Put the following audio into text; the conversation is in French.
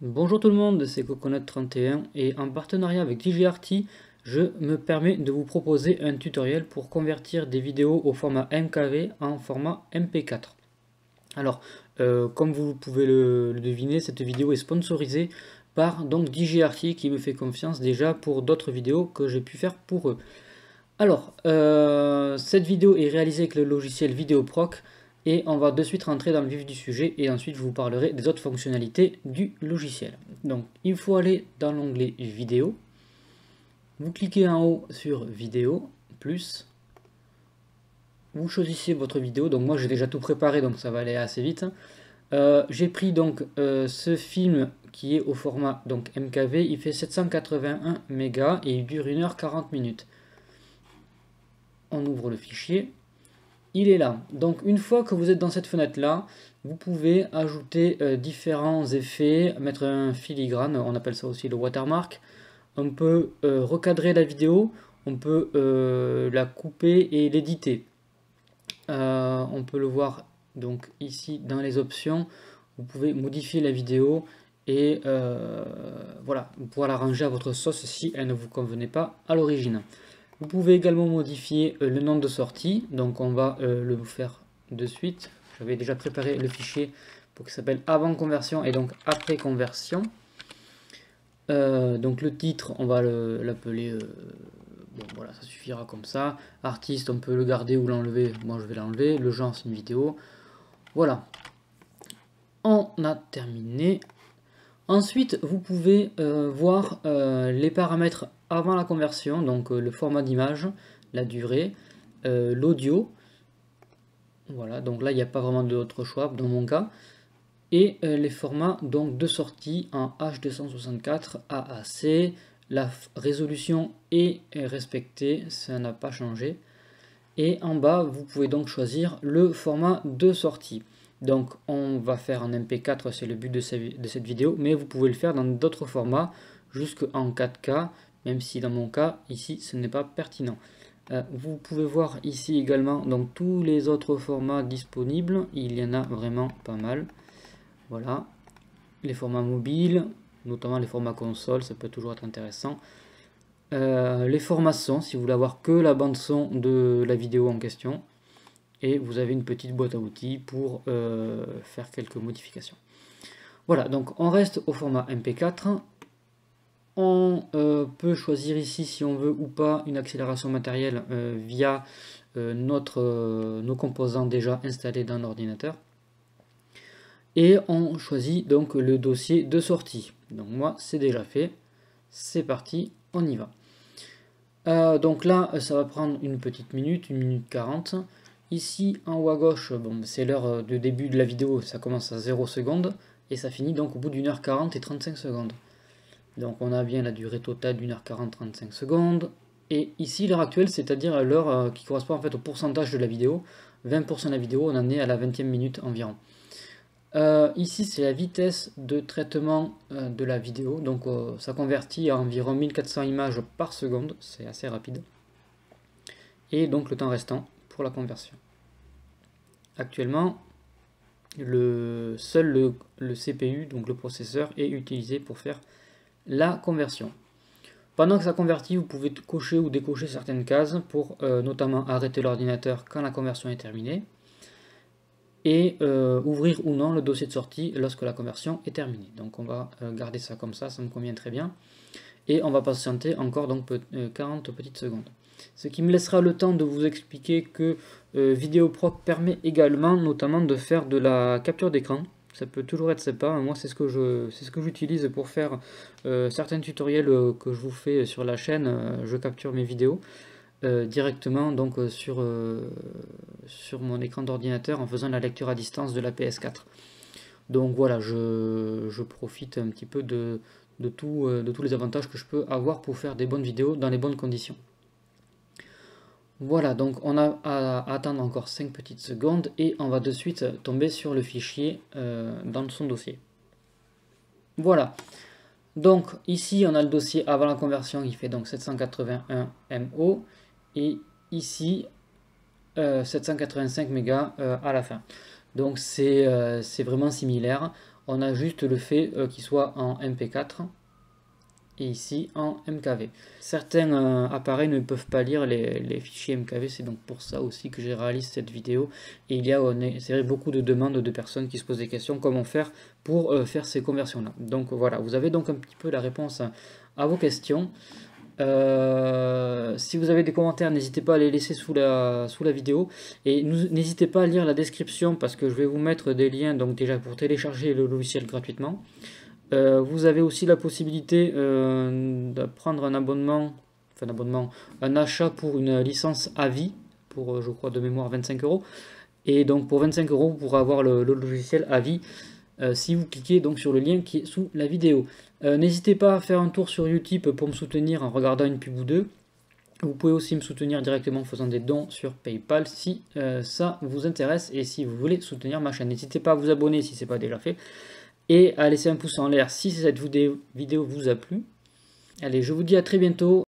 Bonjour tout le monde, c'est Coconut31 et en partenariat avec DJRT, je me permets de vous proposer un tutoriel pour convertir des vidéos au format MKV en format MP4. Alors, comme vous pouvez le deviner, cette vidéo est sponsorisée par donc DJRT qui me fait confiance déjà pour d'autres vidéos que j'ai pu faire pour eux. Alors, cette vidéo est réalisée avec le logiciel Vidéoproc et on va de suite rentrer dans le vif du sujet et ensuite je vous parlerai des autres fonctionnalités du logiciel. Donc, il faut aller dans l'onglet Vidéo. Vous cliquez en haut sur Vidéo, plus. Vous choisissez votre vidéo. Donc, moi j'ai déjà tout préparé donc ça va aller assez vite. J'ai pris donc ce film qui est au format donc MKV. Il fait 781 mégas et il dure 1h40 minutes. On ouvre le fichier, il est là. Donc une fois que vous êtes dans cette fenêtre là, vous pouvez ajouter différents effets, mettre un filigrane, on appelle ça aussi le watermark. On peut recadrer la vidéo, on peut la couper et l'éditer. On peut le voir donc ici dans les options, vous pouvez modifier la vidéo et voilà, vous pouvez l'arranger à votre sauce si elle ne vous convenait pas à l'origine. Vous pouvez également modifier le nom de sortie, donc on va le faire de suite. J'avais déjà préparé le fichier pour qu'il s'appelle avant conversion et donc après conversion. Donc le titre, on va l'appeler, bon voilà, ça suffira comme ça. Artiste, on peut le garder ou l'enlever, moi je vais l'enlever. Le genre, c'est une vidéo. Voilà, on a terminé. Ensuite, vous pouvez voir les paramètres avant la conversion, donc le format d'image, la durée, l'audio. Voilà, donc là, il n'y a pas vraiment d'autre choix dans mon cas. Et les formats donc, de sortie en H264, AAC. La résolution est respectée, ça n'a pas changé. Et en bas, vous pouvez donc choisir le format de sortie. Donc on va faire en MP4, c'est le but de cette vidéo, mais vous pouvez le faire dans d'autres formats, jusqu'en 4K, même si dans mon cas, ici, ce n'est pas pertinent. Vous pouvez voir ici également donc, tous les autres formats disponibles, il y en a vraiment pas mal. Voilà, les formats mobiles, notamment les formats console, ça peut toujours être intéressant. Les formats son, si vous voulez avoir que la bande son de la vidéo en question. Et vous avez une petite boîte à outils pour faire quelques modifications. Voilà, donc on reste au format MP4. On peut choisir ici si on veut ou pas une accélération matérielle via nos composants déjà installés dans l'ordinateur. Et on choisit donc le dossier de sortie. Donc moi c'est déjà fait. C'est parti, on y va. Donc là ça va prendre une petite minute, 1 minute 40. Ici en haut à gauche, bon, c'est l'heure de début de la vidéo, ça commence à 0 secondes et ça finit donc au bout d'1h40 et 35 secondes. Donc on a bien la durée totale d'1h40 35 secondes. Et ici l'heure actuelle, c'est-à-dire l'heure qui correspond en fait au pourcentage de la vidéo. 20% de la vidéo, on en est à la 20e minute environ. Ici c'est la vitesse de traitement de la vidéo, donc ça convertit à environ 1400 images par seconde, c'est assez rapide. Et donc le temps restant pour la conversion. Actuellement, seul le CPU, donc le processeur, est utilisé pour faire la conversion. Pendant que ça convertit, vous pouvez cocher ou décocher certaines cases pour notamment arrêter l'ordinateur quand la conversion est terminée et ouvrir ou non le dossier de sortie lorsque la conversion est terminée. Donc on va garder ça comme ça me convient très bien. Et on va patienter encore donc 40 petites secondes. Ce qui me laissera le temps de vous expliquer que Vidéoproc permet également notamment de faire de la capture d'écran. Ça peut toujours être sympa. Moi c'est ce que j'utilise pour faire certains tutoriels que je vous fais sur la chaîne. Je capture mes vidéos directement donc sur mon écran d'ordinateur en faisant la lecture à distance de la PS4. Donc voilà, je profite un petit peu de tous les avantages que je peux avoir pour faire des bonnes vidéos dans les bonnes conditions. Voilà, donc on a à attendre encore 5 petites secondes et on va de suite tomber sur le fichier dans son dossier. Voilà, donc ici on a le dossier avant la conversion qui fait donc 781 MO et ici 785 mégas à la fin. Donc c'est vraiment similaire. On a juste le fait qu'il soit en MP4 et ici en MKV. Certains appareils ne peuvent pas lire les fichiers MKV, c'est donc pour ça aussi que j'ai réalisé cette vidéo. Et il y a c'est vrai, beaucoup de demandes de personnes qui se posent des questions comment faire pour faire ces conversions là. Donc voilà, vous avez donc un petit peu la réponse à vos questions. Si vous avez des commentaires, n'hésitez pas à les laisser sous la vidéo, et n'hésitez pas à lire la description parce que je vais vous mettre des liens donc déjà pour télécharger le logiciel gratuitement. Vous avez aussi la possibilité de prendre un abonnement, un achat pour une licence à vie, pour je crois de mémoire 25 €. Et donc pour 25 €, vous pourrez avoir le logiciel à vie si vous cliquez donc sur le lien qui est sous la vidéo. N'hésitez pas à faire un tour sur Utip pour me soutenir en regardant une pub ou deux. Vous pouvez aussi me soutenir directement en faisant des dons sur PayPal si ça vous intéresse et si vous voulez soutenir ma chaîne. N'hésitez pas à vous abonner si ce n'est pas déjà fait. Et à laisser un pouce en l'air si cette vidéo vous a plu. Allez, je vous dis à très bientôt.